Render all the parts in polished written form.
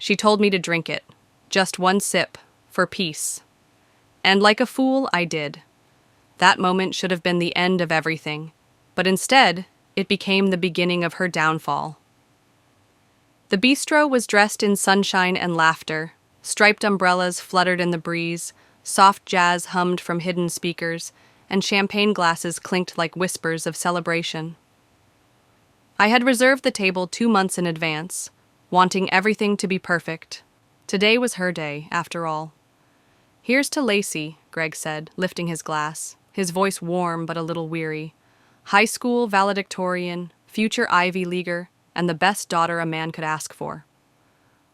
She told me to drink it. Just one sip, for peace. And like a fool, I did. That moment should have been the end of everything, but instead, it became the beginning of her downfall. The bistro was dressed in sunshine and laughter. Striped umbrellas fluttered in the breeze, soft jazz hummed from hidden speakers, and champagne glasses clinked like whispers of celebration. I had reserved the table 2 months in advance, wanting everything to be perfect. Today was her day, after all. "Here's to Lacey," Greg said, lifting his glass, his voice warm but a little weary. "High school valedictorian, future Ivy Leaguer, and the best daughter a man could ask for."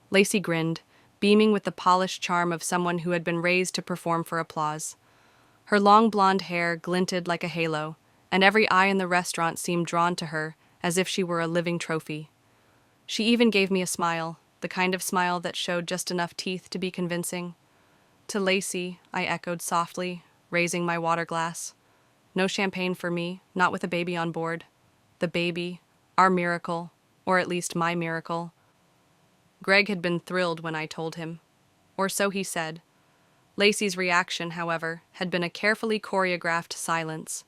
Lacey grinned, beaming with the polished charm of someone who had been raised to perform for applause. Her long blonde hair glinted like a halo, and every eye in the restaurant seemed drawn to her as if she were a living trophy. She even gave me a smile, the kind of smile that showed just enough teeth to be convincing. "To Lacey," I echoed softly, raising my water glass. "No champagne for me, not with a baby on board. The baby, our miracle, or at least my miracle." Greg had been thrilled when I told him. Or so he said. Lacey's reaction, however, had been a carefully choreographed silence.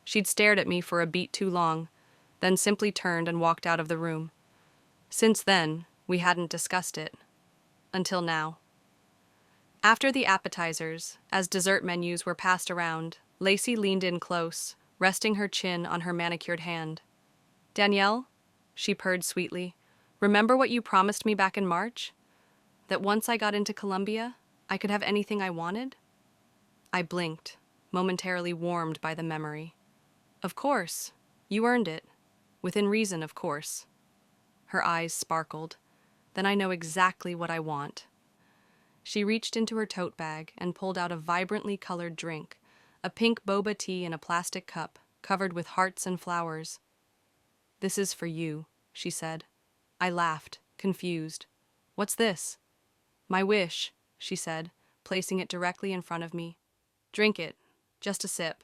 She'd stared at me for a beat too long, then simply turned and walked out of the room. Since then, we hadn't discussed it. Until now. After the appetizers, as dessert menus were passed around, Lacey leaned in close, resting her chin on her manicured hand. "Danielle," she purred sweetly, "remember what you promised me back in March? That once I got into Columbia, I could have anything I wanted?" I blinked, momentarily warmed by the memory. "Of course. You earned it. Within reason, of course." Her eyes sparkled. "Then I know exactly what I want." She reached into her tote bag and pulled out a vibrantly colored drink, a pink boba tea in a plastic cup, covered with hearts and flowers. "This is for you," she said. I laughed, confused. "What's this?" "My wish," she said, placing it directly in front of me. "Drink it. Just a sip."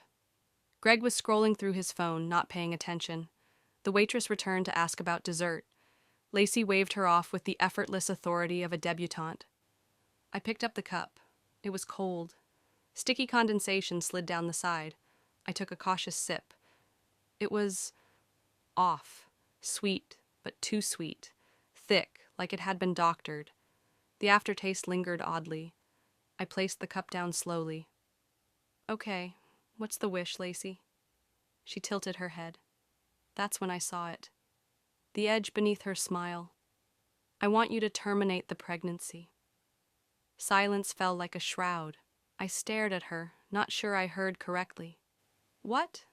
Greg was scrolling through his phone, not paying attention. The waitress returned to ask about dessert. Lacey waved her off with the effortless authority of a debutante. I picked up the cup. It was cold. Sticky condensation slid down the side. I took a cautious sip. It was off. Sweet, but too sweet. Thick, like it had been doctored. The aftertaste lingered oddly. I placed the cup down slowly. "Okay, what's the wish, Lacey?" She tilted her head. That's when I saw it. The edge beneath her smile. "I want you to terminate the pregnancy." Silence fell like a shroud. I stared at her, not sure I heard correctly. "What?"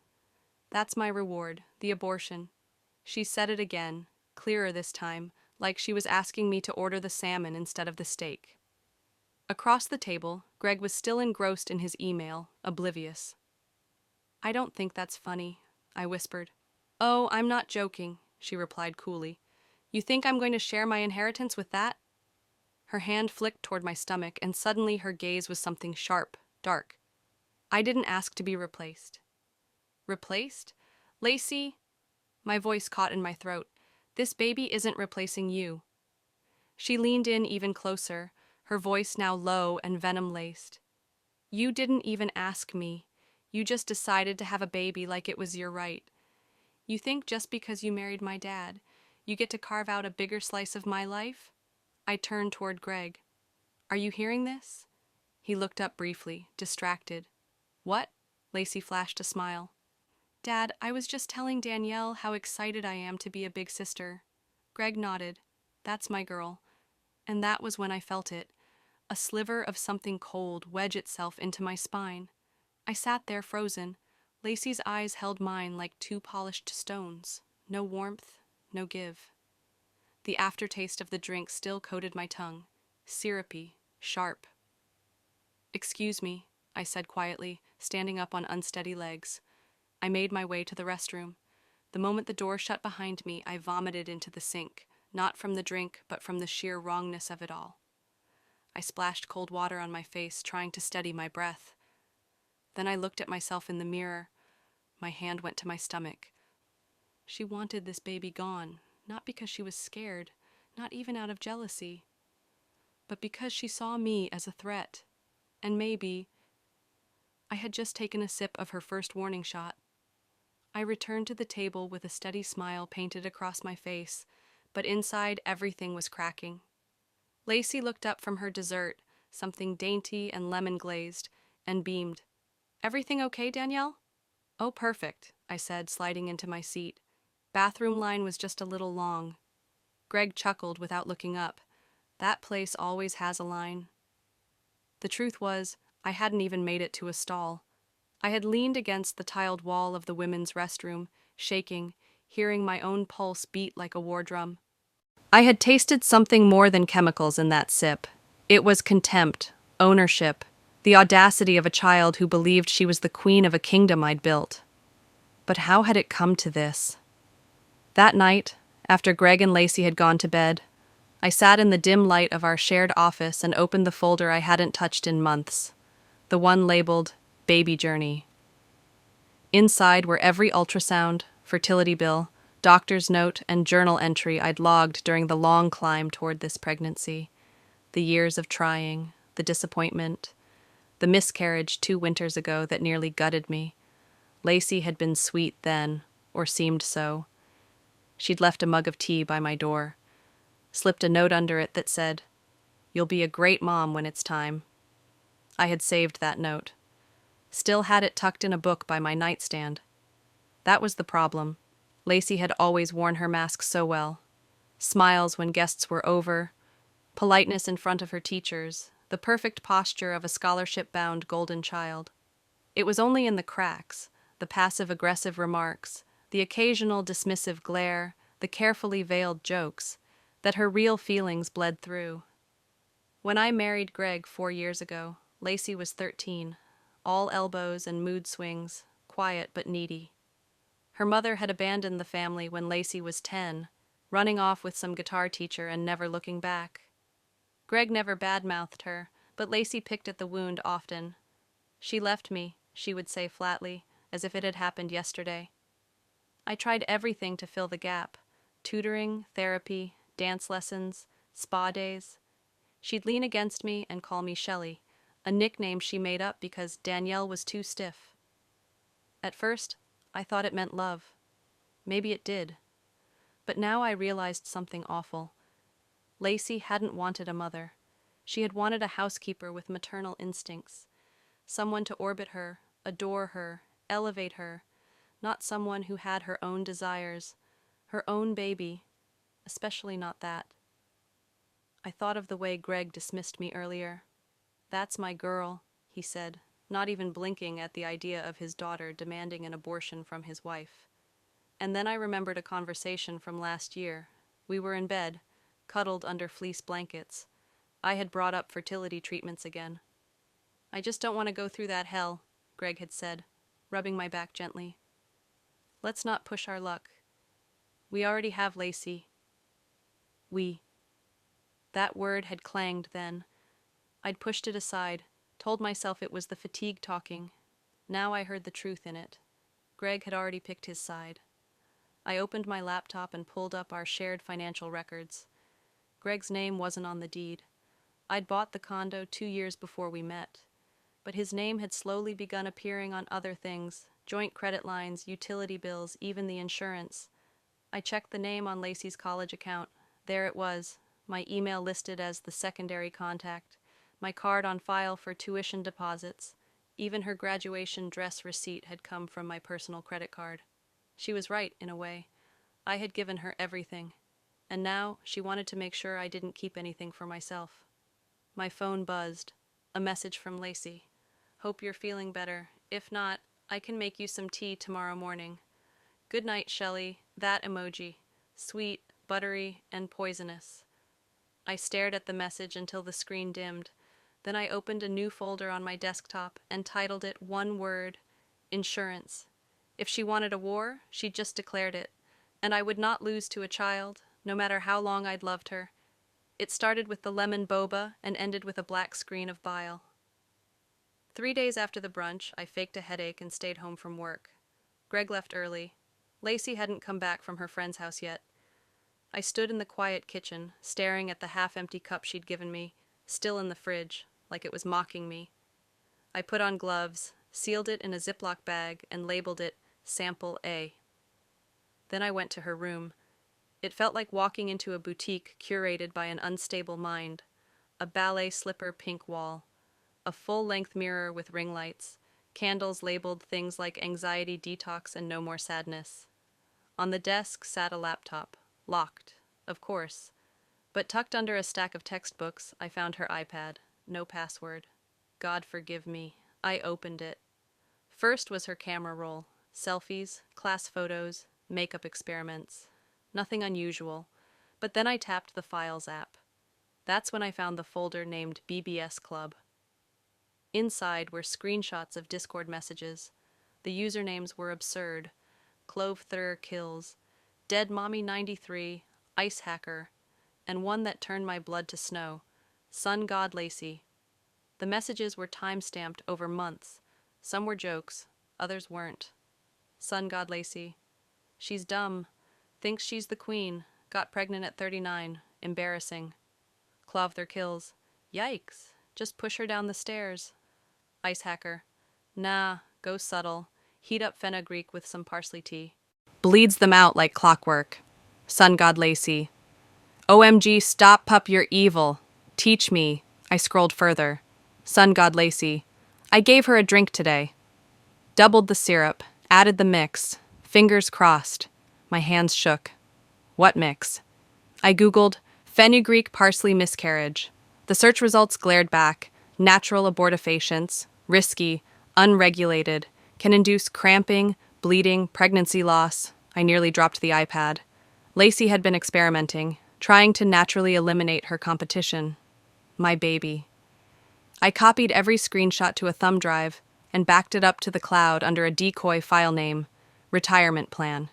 "That's my reward, the abortion." She said it again, clearer this time, like she was asking me to order the salmon instead of the steak. Across the table, Greg was still engrossed in his email, oblivious. "I don't think that's funny," I whispered. "Oh, I'm not joking," she replied coolly. "You think I'm going to share my inheritance with that?" Her hand flicked toward my stomach, and suddenly her gaze was something sharp, dark. "I didn't ask to be replaced." "Replaced? Lacey?" My voice caught in my throat. "This baby isn't replacing you." She leaned in even closer, her voice now low and venom-laced. "You didn't even ask me. You just decided to have a baby like it was your right. You think just because you married my dad, you get to carve out a bigger slice of my life?" I turned toward Greg. "Are you hearing this?" He looked up briefly, distracted. "What?" Lacey flashed a smile. "Dad, I was just telling Danielle how excited I am to be a big sister." Greg nodded. "That's my girl." And that was when I felt it. A sliver of something cold wedge itself into my spine. I sat there frozen. Lacey's eyes held mine like two polished stones. No warmth, no give. The aftertaste of the drink still coated my tongue. Syrupy, sharp. "Excuse me," I said quietly, standing up on unsteady legs. I made my way to the restroom. The moment the door shut behind me, I vomited into the sink, not from the drink, but from the sheer wrongness of it all. I splashed cold water on my face, trying to steady my breath. Then I looked at myself in the mirror. My hand went to my stomach. She wanted this baby gone, not because she was scared, not even out of jealousy. but because she saw me as a threat. And maybe I had just taken a sip of her first warning shot. I returned to the table with a steady smile painted across my face, but inside everything was cracking. Lacey looked up from her dessert, something dainty and lemon-glazed, and beamed. "Everything okay, Danielle?" "Oh, perfect," I said, sliding into my seat. "Bathroom line was just a little long." Greg chuckled without looking up. "That place always has a line." The truth was, I hadn't even made it to a stall. I had leaned against the tiled wall of the women's restroom, shaking, hearing my own pulse beat like a war drum. I had tasted something more than chemicals in that sip. It was contempt, ownership, the audacity of a child who believed she was the queen of a kingdom I'd built. But how had it come to this? That night, after Greg and Lacey had gone to bed, I sat in the dim light of our shared office and opened the folder I hadn't touched in months, the one labeled Baby Journey. Inside were every ultrasound, fertility bill, doctor's note, and journal entry I'd logged during the long climb toward this pregnancy. The years of trying, the disappointment, the miscarriage 2 winters ago that nearly gutted me. Lacey had been sweet then, or seemed so. She'd left a mug of tea by my door, slipped a note under it that said, "You'll be a great mom when it's time." I had saved that note. Still had it tucked in a book by my nightstand. That was the problem. Lacey had always worn her mask so well. Smiles when guests were over, politeness in front of her teachers, the perfect posture of a scholarship-bound golden child. It was only in the cracks, the passive-aggressive remarks, the occasional dismissive glare, the carefully veiled jokes, that her real feelings bled through. When I married Greg 4 years ago, Lacey was 13, all elbows and mood swings, quiet but needy. Her mother had abandoned the family when Lacey was 10, running off with some guitar teacher and never looking back. Greg never badmouthed her, but Lacey picked at the wound often. "She left me," she would say flatly, as if it had happened yesterday. I tried everything to fill the gap: tutoring, therapy, dance lessons, spa days. She'd lean against me and call me Shelley, a nickname she made up because Danielle was too stiff. At first, I thought it meant love. Maybe it did. But now I realized something awful. Lacey hadn't wanted a mother. She had wanted a housekeeper with maternal instincts, someone to orbit her, adore her, elevate her, not someone who had her own desires, her own baby, especially not that. I thought of the way Greg dismissed me earlier. "That's my girl," he said, not even blinking at the idea of his daughter demanding an abortion from his wife. And then I remembered a conversation from last year. We were in bed, cuddled under fleece blankets. I had brought up fertility treatments again. "I just don't want to go through that hell," Greg had said, rubbing my back gently. "Let's not push our luck. We already have Lacey." We. That word had clanged then. I'd pushed it aside, told myself it was the fatigue talking. Now I heard the truth in it. Greg had already picked his side. I opened my laptop and pulled up our shared financial records. Greg's name wasn't on the deed. I'd bought the condo 2 years before we met. But his name had slowly begun appearing on other things: joint credit lines, utility bills, even the insurance. I checked the name on Lacey's college account. There it was, my email listed as the secondary contact, my card on file for tuition deposits. Even her graduation dress receipt had come from my personal credit card. She was right, in a way. I had given her everything. And now she wanted to make sure I didn't keep anything for myself. My phone buzzed. A message from Lacey. "Hope you're feeling better. If not, I can make you some tea tomorrow morning. Good night, Shelley." That emoji. Sweet, buttery, and poisonous. I stared at the message until the screen dimmed. Then I opened a new folder on my desktop and titled it one word: insurance. If she wanted a war, she'd just declared it. And I would not lose to a child, no matter how long I'd loved her. It started with the lemon boba and ended with a black screen of bile. 3 days after the brunch, I faked a headache and stayed home from work. Greg left early. Lacey hadn't come back from her friend's house yet. I stood in the quiet kitchen, staring at the half-empty cup she'd given me, still in the fridge, like it was mocking me. I put on gloves, sealed it in a Ziploc bag, and labeled it Sample A. Then I went to her room. It felt like walking into a boutique curated by an unstable mind. A ballet slipper pink wall, a full-length mirror with ring lights, candles labeled things like anxiety detox and no more sadness. On the desk sat a laptop, locked, of course. But tucked under a stack of textbooks, I found her iPad. No password. God forgive me. I opened it. First was her camera roll. Selfies, class photos, makeup experiments. Nothing unusual. But then I tapped the Files app. That's when I found the folder named BBS Club. Inside were screenshots of Discord messages. The usernames were absurd. Clove Thur Kills, Dead Mommy 93, Ice Hacker, and one that turned my blood to snow, Sun God Lacey. The messages were time-stamped over months. Some were jokes, others weren't. Sun God Lacey. She's dumb. Thinks she's the queen. Got pregnant at 39. Embarrassing. Clove Kills. Yikes. Just push her down the stairs. Ice Hacker. Nah, go subtle. Heat up fenugreek with some parsley tea. Bleeds them out like clockwork. Sun God Lacey. OMG, stop, pup, you're evil. Teach me. I scrolled further. Sun God Lacey. I gave her a drink today. Doubled the syrup, added the mix. Fingers crossed. My hands shook. What mix? I googled fenugreek parsley miscarriage. The search results glared back. Natural abortifacients, risky, unregulated, can induce cramping, bleeding, pregnancy loss. I nearly dropped the iPad. Lacey had been experimenting, trying to naturally eliminate her competition. My baby. I copied every screenshot to a thumb drive and backed it up to the cloud under a decoy file name, Retirement Plan.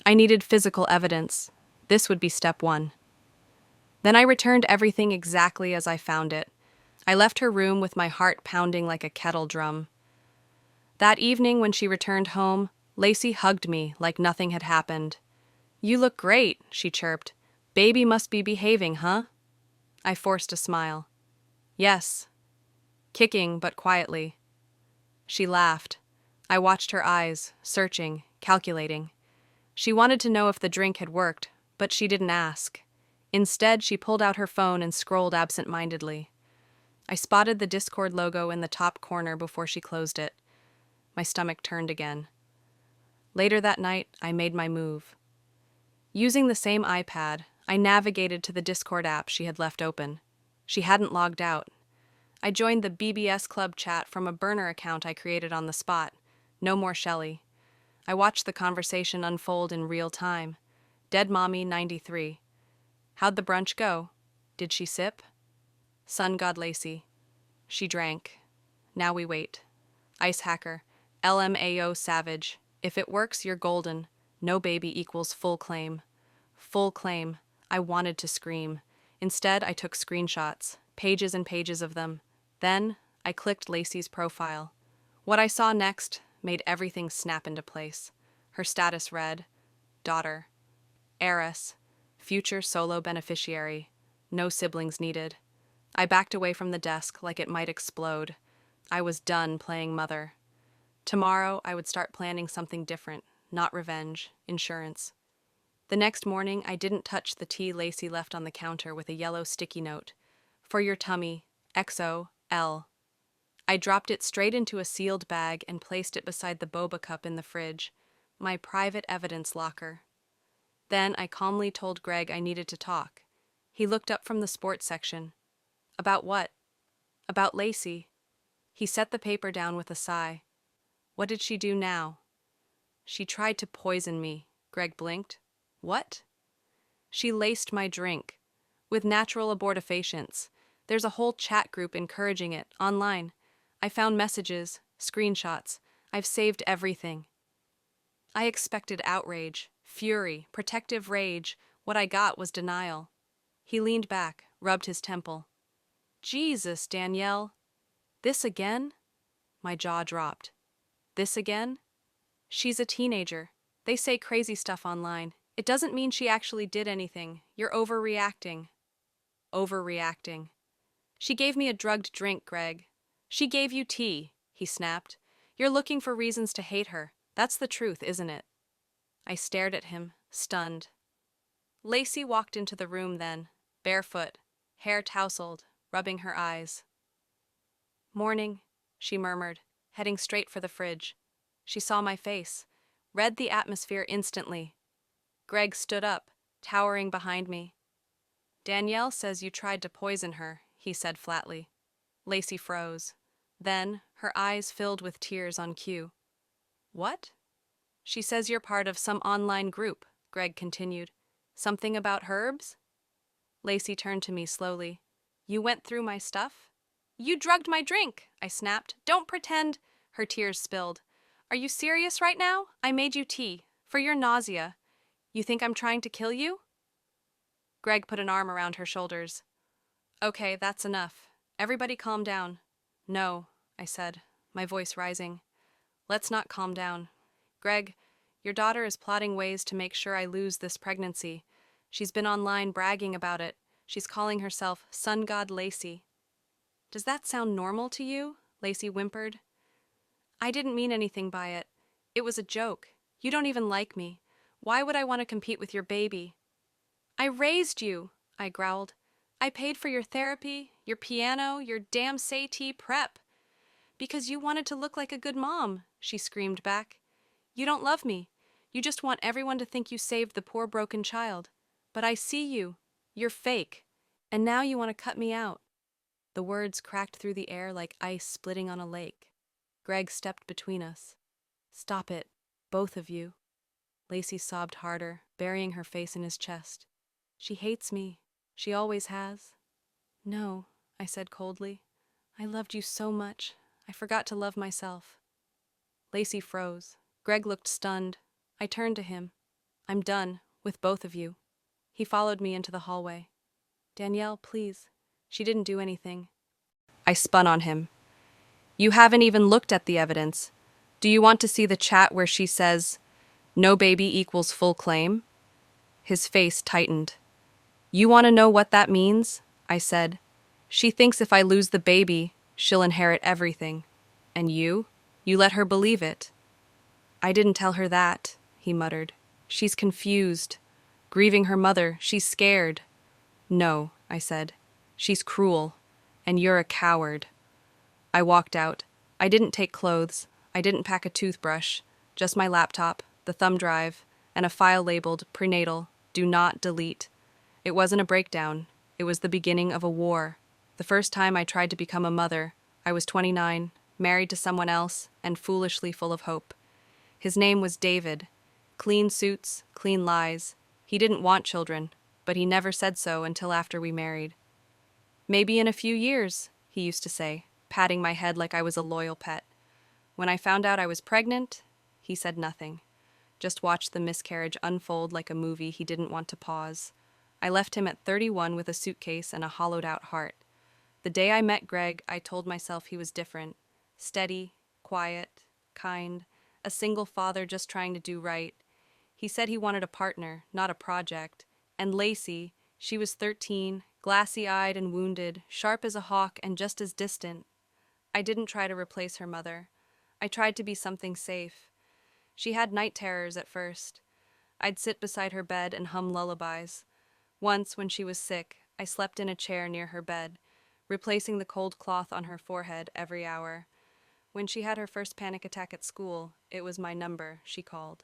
I needed physical evidence. This would be step one. Then I returned everything exactly as I found it. I left her room with my heart pounding like a kettle drum. That evening when she returned home, Lacey hugged me like nothing had happened. You look great, she chirped. Baby must be behaving, huh? I forced a smile. Yes. Kicking, but quietly. She laughed. I watched her eyes, searching, calculating. She wanted to know if the drink had worked, but she didn't ask. Instead, she pulled out her phone and scrolled absent-mindedly. I spotted the Discord logo in the top corner before she closed it. My stomach turned again. Later that night, I made my move. Using the same iPad, I navigated to the Discord app she had left open. She hadn't logged out. I joined the BBS Club chat from a burner account I created on the spot. No more Shelley. I watched the conversation unfold in real time. Dead Mommy 93. How'd the brunch go? Did she sip? Sun God Lacey. She drank. Now we wait. Ice Hacker. LMAO Savage. If it works, you're golden. No baby equals full claim. Full claim. I wanted to scream. Instead, I took screenshots, pages and pages of them. Then, I clicked Lacey's profile. What I saw next made everything snap into place. Her status read, Daughter. Heiress. Future solo beneficiary. No siblings needed. I backed away from the desk like it might explode. I was done playing mother. Tomorrow, I would start planning something different, not revenge, insurance. The next morning, I didn't touch the tea Lacey left on the counter with a yellow sticky note. For your tummy, XO-L. I dropped it straight into a sealed bag and placed it beside the boba cup in the fridge, my private evidence locker. Then I calmly told Greg I needed to talk. He looked up from the sports section. About what? About Lacey. He set the paper down with a sigh. What did she do now? She tried to poison me, Greg blinked. What? She laced my drink. With natural abortifacients. There's a whole chat group encouraging it, online. I found messages, screenshots. I've saved everything. I expected outrage, fury, protective rage. What I got was denial. He leaned back, rubbed his temple. Jesus, Danielle. This again? My jaw dropped. This again? She's a teenager. They say crazy stuff online. It doesn't mean she actually did anything. You're overreacting. Overreacting. She gave me a drugged drink, Greg. She gave you tea, he snapped. You're looking for reasons to hate her. That's the truth, isn't it? I stared at him, stunned. Lacey walked into the room then, barefoot, hair tousled, rubbing her eyes. Morning, she murmured, heading straight for the fridge. She saw my face, read the atmosphere instantly. Greg stood up, towering behind me. Danielle says you tried to poison her, he said flatly. Lacey froze. Then, her eyes filled with tears on cue. What? She says you're part of some online group, Greg continued. Something about herbs? Lacey turned to me slowly. You went through my stuff? You drugged my drink, I snapped. Don't pretend. Her tears spilled. Are you serious right now? I made you tea. For your nausea. You think I'm trying to kill you? Greg put an arm around her shoulders. Okay, that's enough. Everybody calm down. No, I said, my voice rising. Let's not calm down. Greg, your daughter is plotting ways to make sure I lose this pregnancy. She's been online bragging about it. She's calling herself Sun God Lacey. Does that sound normal to you? Lacey whimpered. I didn't mean anything by it. It was a joke. You don't even like me. Why would I want to compete with your baby? I raised you, I growled. I paid for your therapy, your piano, your damn SAT prep. Because you wanted to look like a good mom, she screamed back. You don't love me. You just want everyone to think you saved the poor broken child. But I see you. You're fake. And now you want to cut me out. The words cracked through the air like ice splitting on a lake. Greg stepped between us. Stop it, both of you. Lacey sobbed harder, burying her face in his chest. She hates me. She always has. No, I said coldly. I loved you so much. I forgot to love myself. Lacey froze. Greg looked stunned. I turned to him. I'm done, with both of you. He followed me into the hallway. Danielle, please. She didn't do anything. I spun on him. You haven't even looked at the evidence. Do you want to see the chat where she says, no baby equals full claim? His face tightened. You want to know what that means? I said. She thinks if I lose the baby, she'll inherit everything. And you? You let her believe it. I didn't tell her that, he muttered. She's confused. Grieving her mother, she's scared. No, I said. She's cruel. And you're a coward. I walked out. I didn't take clothes. I didn't pack a toothbrush. Just my laptop, the thumb drive, and a file labeled prenatal, do not delete. It wasn't a breakdown. It was the beginning of a war. The first time I tried to become a mother, I was 29, married to someone else, and foolishly full of hope. His name was David. Clean suits, clean lies. He didn't want children, but he never said so until after we married. Maybe in a few years, he used to say, patting my head like I was a loyal pet. When I found out I was pregnant, he said nothing. Just watched the miscarriage unfold like a movie he didn't want to pause. I left him at 31 with a suitcase and a hollowed-out heart. The day I met Greg, I told myself he was different. Steady, quiet, kind, a single father just trying to do right. He said he wanted a partner, not a project. And Lacey, she was 13, glassy-eyed and wounded, sharp as a hawk and just as distant. I didn't try to replace her mother. I tried to be something safe. She had night terrors at first. I'd sit beside her bed and hum lullabies. Once, when she was sick, I slept in a chair near her bed, replacing the cold cloth on her forehead every hour. When she had her first panic attack at school, it was my number she called.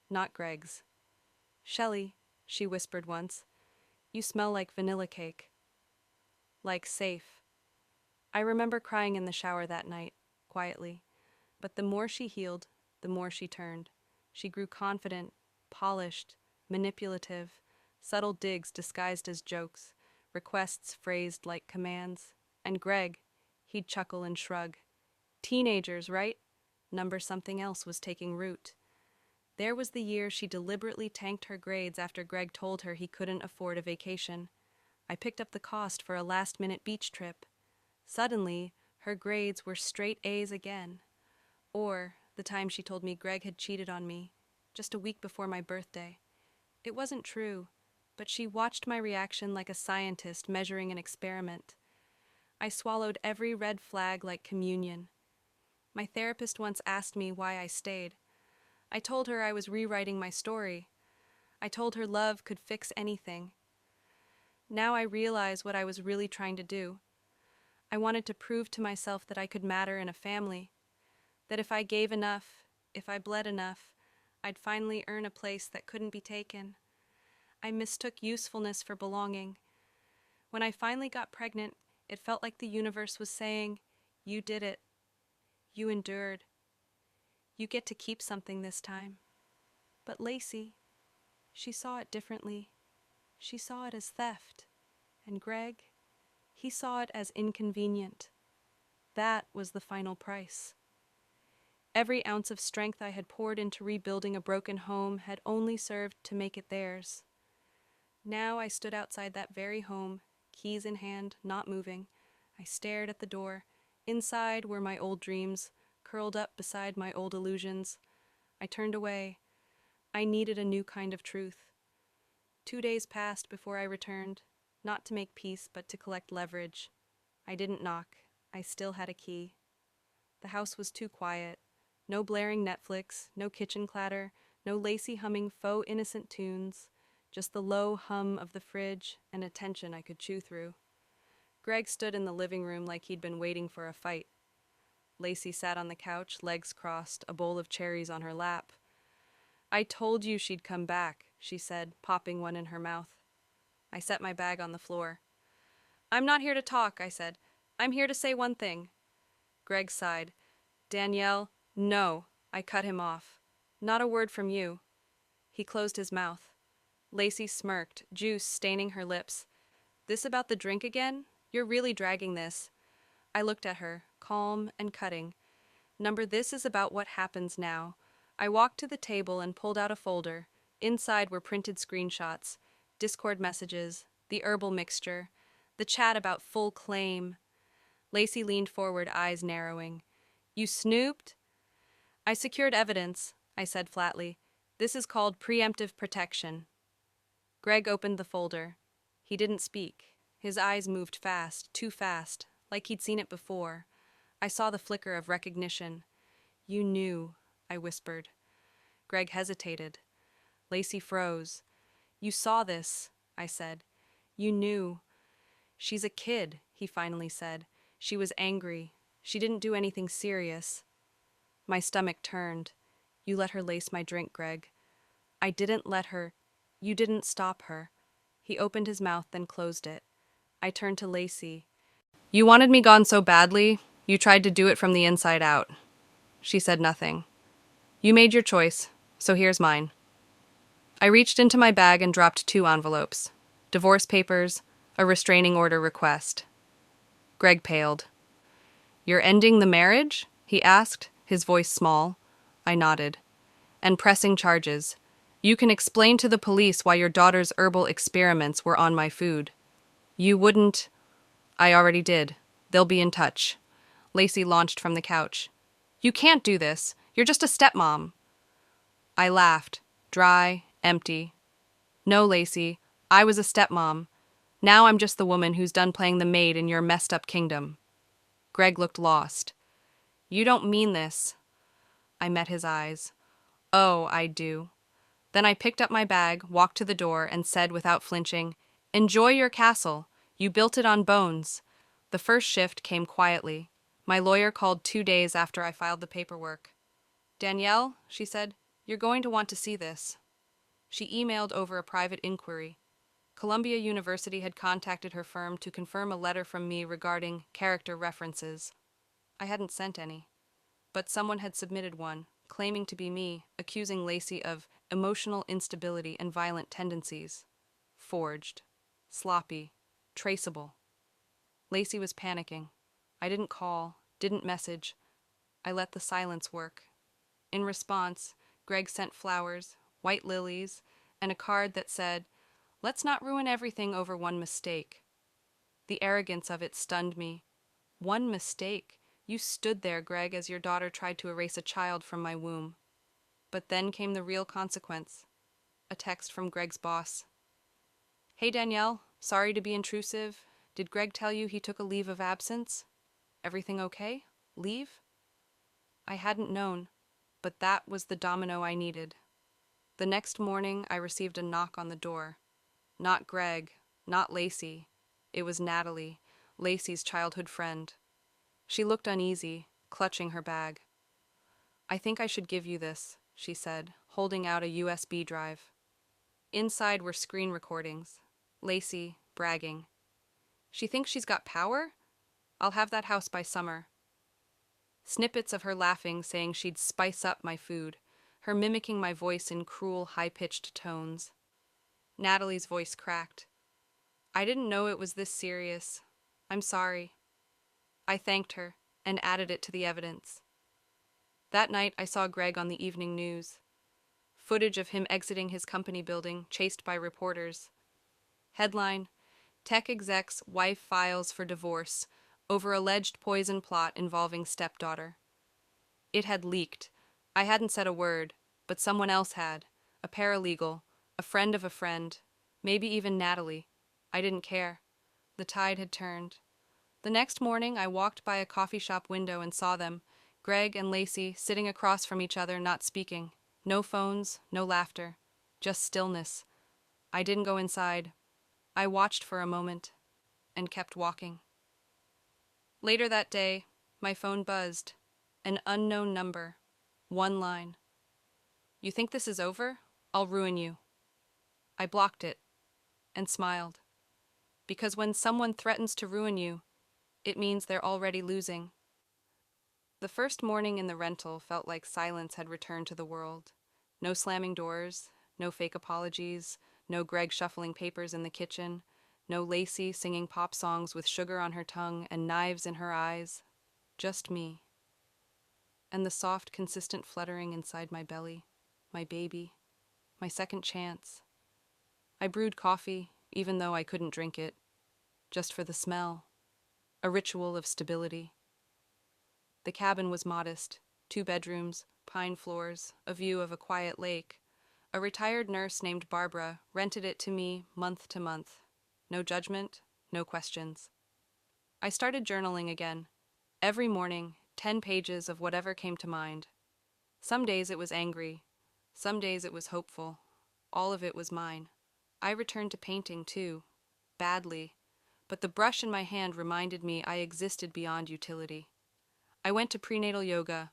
Not Greg's. Shelley, she whispered once, you smell like vanilla cake. Like safe. I remember crying in the shower that night, quietly. But the more she healed, the more she turned. She grew confident, polished, manipulative, subtle digs disguised as jokes, requests phrased like commands. And Greg, he'd chuckle and shrug. Teenagers, right? Number something else was taking root. There was the year she deliberately tanked her grades after Greg told her he couldn't afford a vacation. I picked up the cost for a last-minute beach trip. Suddenly, her grades were straight A's again. Or the time she told me Greg had cheated on me, just a week before my birthday. It wasn't true, but she watched my reaction like a scientist measuring an experiment. I swallowed every red flag like communion. My therapist once asked me why I stayed. I told her I was rewriting my story. I told her love could fix anything. Now I realize what I was really trying to do. I wanted to prove to myself that I could matter in a family, that if I gave enough, if I bled enough, I'd finally earn a place that couldn't be taken. I mistook usefulness for belonging. When I finally got pregnant, it felt like the universe was saying, "You did it. You endured. You get to keep something this time." But Lacey, she saw it differently. She saw it as theft. And Greg, he saw it as inconvenient. That was the final price. Every ounce of strength I had poured into rebuilding a broken home had only served to make it theirs. Now I stood outside that very home, keys in hand, not moving. I stared at the door. Inside were my old dreams, curled up beside my old illusions. I turned away. I needed a new kind of truth. 2 days passed before I returned, not to make peace but to collect leverage. I didn't knock. I still had a key. The house was too quiet. No blaring Netflix, no kitchen clatter, no Lacey humming faux innocent tunes, just the low hum of the fridge and a tension I could chew through. Greg stood in the living room like he'd been waiting for a fight. Lacey sat on the couch, legs crossed, a bowl of cherries on her lap. "I told you she'd come back," she said, popping one in her mouth. I set my bag on the floor. "I'm not here to talk," I said. "I'm here to say one thing." Greg sighed. "Danielle, no," I cut him off. "Not a word from you." He closed his mouth. Lacey smirked, juice staining her lips. "This about the drink again? You're really dragging this." I looked at her, calm and cutting. "Number, this is about what happens now." I walked to the table and pulled out a folder. Inside were printed screenshots, Discord messages, the herbal mixture, the chat about full claim. Lacey leaned forward, eyes narrowing. "You snooped?" "I secured evidence," I said flatly. "This is called preemptive protection." Greg opened the folder. He didn't speak. His eyes moved fast, too fast, like he'd seen it before. I saw the flicker of recognition. "You knew," I whispered. Greg hesitated. Lacey froze. "You saw this," I said. "You knew." "She's a kid," he finally said. "She was angry. She didn't do anything serious." My stomach turned. "You let her lace my drink, Greg." "I didn't let her. You didn't stop her." He opened his mouth, then closed it. I turned to Lacey. "You wanted me gone so badly, you tried to do it from the inside out." She said nothing. "You made your choice, so here's mine." I reached into my bag and dropped 2 envelopes. Divorce papers, a restraining order request. Greg paled. "You're ending the marriage?" he asked, his voice small. I nodded. "And pressing charges. You can explain to the police why your daughter's herbal experiments were on my food." "You wouldn't—" "I already did. They'll be in touch." Lacey launched from the couch. "You can't do this. You're just a stepmom." I laughed, dry, empty. "No, Lacey, I was a stepmom. Now I'm just the woman who's done playing the maid in your messed up kingdom." Greg looked lost. "You don't mean this." I met his eyes. "Oh, I do." Then I picked up my bag, walked to the door, and said without flinching, "Enjoy your castle. You built it on bones." The first shift came quietly. My lawyer called 2 days after I filed the paperwork. "Danielle," she said, "you're going to want to see this." She emailed over a private inquiry. Columbia University had contacted her firm to confirm a letter from me regarding character references. I hadn't sent any, but someone had submitted one, claiming to be me, accusing Lacey of emotional instability and violent tendencies. Forged. Sloppy. Traceable. Lacey was panicking. I didn't call, didn't message. I let the silence work. In response, Greg sent flowers, white lilies, and a card that said, "Let's not ruin everything over one mistake." The arrogance of it stunned me. One mistake? You stood there, Greg, as your daughter tried to erase a child from my womb. But then came the real consequence. A text from Greg's boss. "Hey Danielle, sorry to be intrusive. Did Greg tell you he took a leave of absence? Everything okay? Leave? I hadn't known, but that was the domino I needed. The next morning, I received a knock on the door. Not Greg, not Lacey. It was Natalie, Lacey's childhood friend. She looked uneasy, clutching her bag. "I think I should give you this," she said, holding out a USB drive. Inside were screen recordings. Lacey, bragging. "She thinks she's got power? I'll have that house by summer." Snippets of her laughing, saying she'd spice up my food, her mimicking my voice in cruel, high-pitched tones. Natalie's voice cracked. "I didn't know it was this serious. I'm sorry." I thanked her and added it to the evidence. That night, I saw Greg on the evening news. Footage of him exiting his company building, chased by reporters. Headline: Tech exec's wife files for divorce over alleged poison plot involving stepdaughter. It had leaked. I hadn't said a word, but someone else had. A paralegal, a friend of a friend, maybe even Natalie. I didn't care. The tide had turned. The next morning, I walked by a coffee shop window and saw them, Greg and Lacey, sitting across from each other, not speaking. No phones, no laughter. Just stillness. I didn't go inside. I watched for a moment and kept walking. Later that day, my phone buzzed. An unknown number. One line. "You think this is over? I'll ruin you." I blocked it and smiled. Because when someone threatens to ruin you, it means they're already losing. The first morning in the rental felt like silence had returned to the world. No slamming doors, no fake apologies, no Greg shuffling papers in the kitchen, no Lacey singing pop songs with sugar on her tongue and knives in her eyes. Just me. And the soft, consistent fluttering inside my belly, my baby, my second chance. I brewed coffee, even though I couldn't drink it, just for the smell, a ritual of stability. The cabin was modest, 2 bedrooms, pine floors, a view of a quiet lake. A retired nurse named Barbara rented it to me month to month. No judgment, no questions. I started journaling again. Every morning, 10 pages of whatever came to mind. Some days it was angry. Some days it was hopeful. All of it was mine. I returned to painting, too. Badly. But the brush in my hand reminded me I existed beyond utility. I went to prenatal yoga.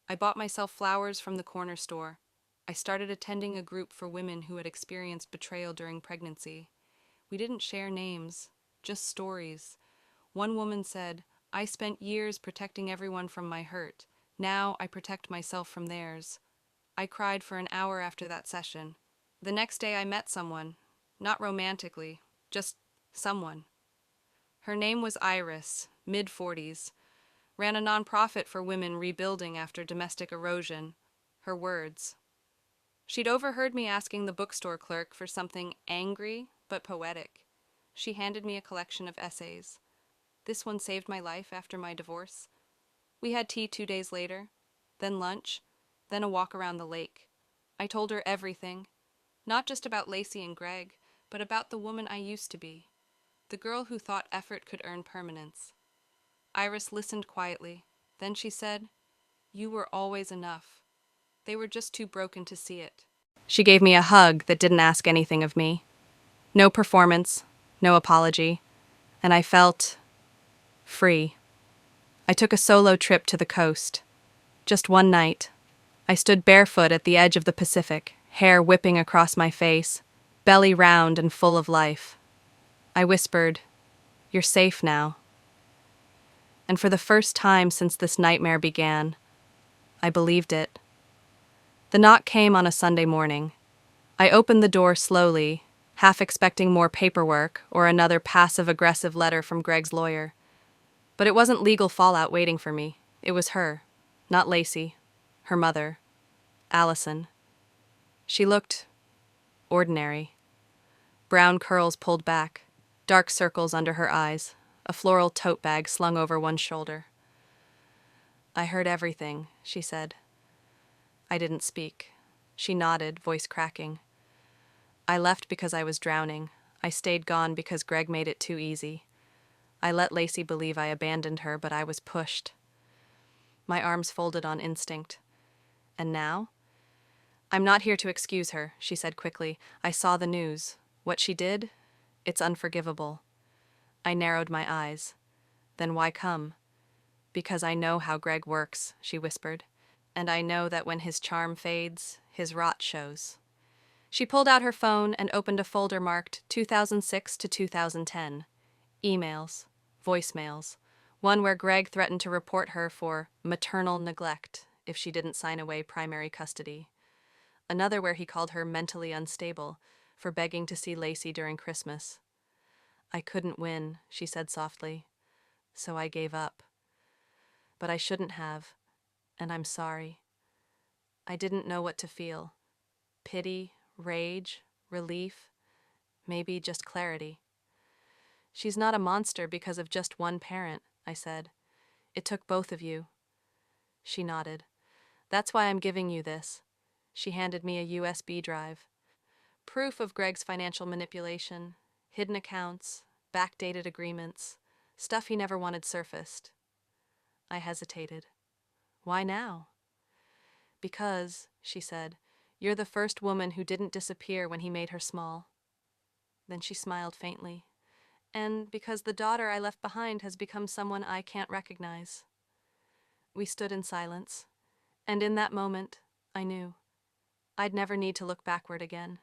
I bought myself flowers from the corner store. I started attending a group for women who had experienced betrayal during pregnancy. We didn't share names, just stories. One woman said, "I spent years protecting everyone from my hurt. Now I protect myself from theirs." I cried for an hour after that session. The next day I met someone, not romantically, just someone. Her name was Iris, mid-40s, ran a nonprofit for women rebuilding after domestic erosion. Her words. She'd overheard me asking the bookstore clerk for something angry but poetic. She handed me a collection of essays. This one saved my life after my divorce. We had tea 2 days later, then lunch, then a walk around the lake. I told her everything, not just about Lacey and Greg, but about the woman I used to be, the girl who thought effort could earn permanence. Iris listened quietly. Then she said, "You were always enough. They were just too broken to see it." She gave me a hug that didn't ask anything of me. No performance, no apology, and I felt free. I took a solo trip to the coast. Just one night. I stood barefoot at the edge of the Pacific, hair whipping across my face, belly round and full of life. I whispered, "You're safe now." And for the first time since this nightmare began, I believed it. The knock came on a Sunday morning. I opened the door slowly, half expecting more paperwork or another passive-aggressive letter from Greg's lawyer. But it wasn't legal fallout waiting for me. It was her, not Lacey, her mother, Allison. She looked ordinary. Brown curls pulled back, dark circles under her eyes, a floral tote bag slung over one shoulder. "I heard everything," she said. I didn't speak. She nodded, voice cracking. "I left because I was drowning. I stayed gone because Greg made it too easy. I let Lacey believe I abandoned her, but I was pushed. My arms folded on instinct. And now? I'm not here to excuse her, she said quickly. I saw the news. What she did? It's unforgivable. I narrowed my eyes. Then why come? Because I know how Greg works, she whispered. And I know that when his charm fades, his rot shows. She pulled out her phone and opened a folder marked 2006 to 2010. Emails, voicemails, one where Greg threatened to report her for maternal neglect if she didn't sign away primary custody. Another where he called her mentally unstable for begging to see Lacey during Christmas. I couldn't win, she said softly, so I gave up. But I shouldn't have, and I'm sorry. I didn't know what to feel. Pity, rage, relief, maybe just clarity. She's not a monster because of just one parent, I said. It took both of you. She nodded. That's why I'm giving you this. She handed me a USB drive. Proof of Greg's financial manipulation, hidden accounts, backdated agreements, stuff he never wanted surfaced. I hesitated. Why now? Because, she said, you're the first woman who didn't disappear when he made her small. Then she smiled faintly. And because the daughter I left behind has become someone I can't recognize. We stood in silence, and in that moment, I knew. I'd never need to look backward again.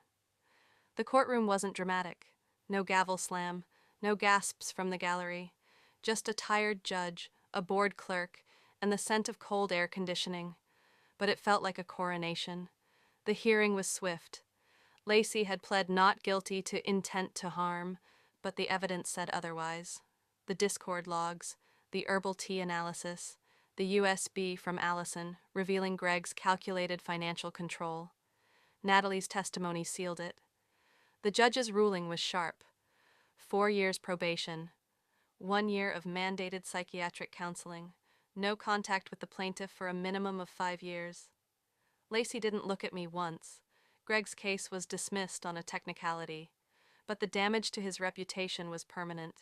The courtroom wasn't dramatic. No gavel slam, no gasps from the gallery. Just a tired judge, a bored clerk, and the scent of cold air conditioning. But it felt like a coronation. The hearing was swift. Lacey had pled not guilty to intent to harm, but the evidence said otherwise. The Discord logs, the herbal tea analysis, the USB from Allison revealing Greg's calculated financial control. Natalie's testimony sealed it. The judge's ruling was sharp. 4 years probation, 1 year of mandated psychiatric counseling, no contact with the plaintiff for a minimum of 5 years. Lacey didn't look at me once. Greg's case was dismissed on a technicality, but the damage to his reputation was permanent.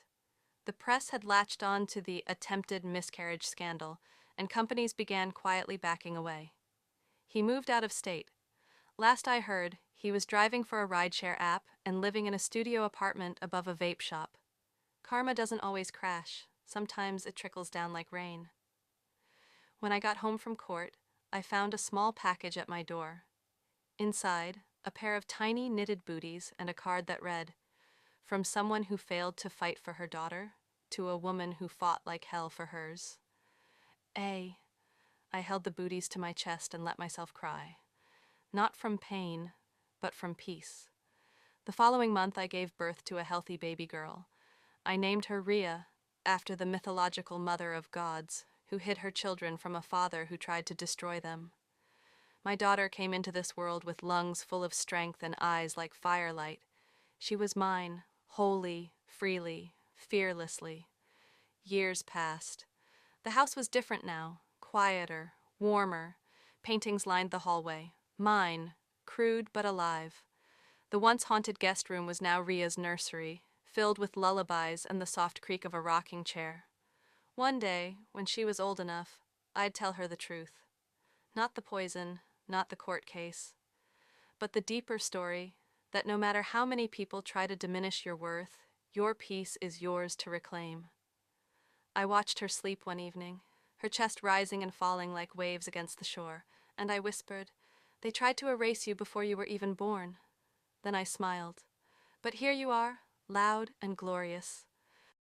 The press had latched on to the attempted miscarriage scandal, and companies began quietly backing away. He moved out of state. Last I heard, he was driving for a rideshare app and living in a studio apartment above a vape shop. Karma doesn't always crash. Sometimes it trickles down like rain. When I got home from court, I found a small package at my door. Inside, a pair of tiny knitted booties and a card that read, "From someone who failed to fight for her daughter, to a woman who fought like hell for hers." I held the booties to my chest and let myself cry. Not from pain, but from peace. The following month I gave birth to a healthy baby girl. I named her Rhea, after the mythological mother of gods, who hid her children from a father who tried to destroy them. My daughter came into this world with lungs full of strength and eyes like firelight. She was mine, wholly, freely, fearlessly. Years passed. The house was different now, quieter, warmer. Paintings lined the hallway. Mine, crude but alive. The once haunted guest room was now Rhea's nursery, filled with lullabies and the soft creak of a rocking chair. One day, when she was old enough, I'd tell her the truth. Not the poison, not the court case, but the deeper story that no matter how many people try to diminish your worth, your peace is yours to reclaim. I watched her sleep one evening, her chest rising and falling like waves against the shore, and I whispered, "They tried to erase you before you were even born." Then I smiled. "But here you are, loud and glorious.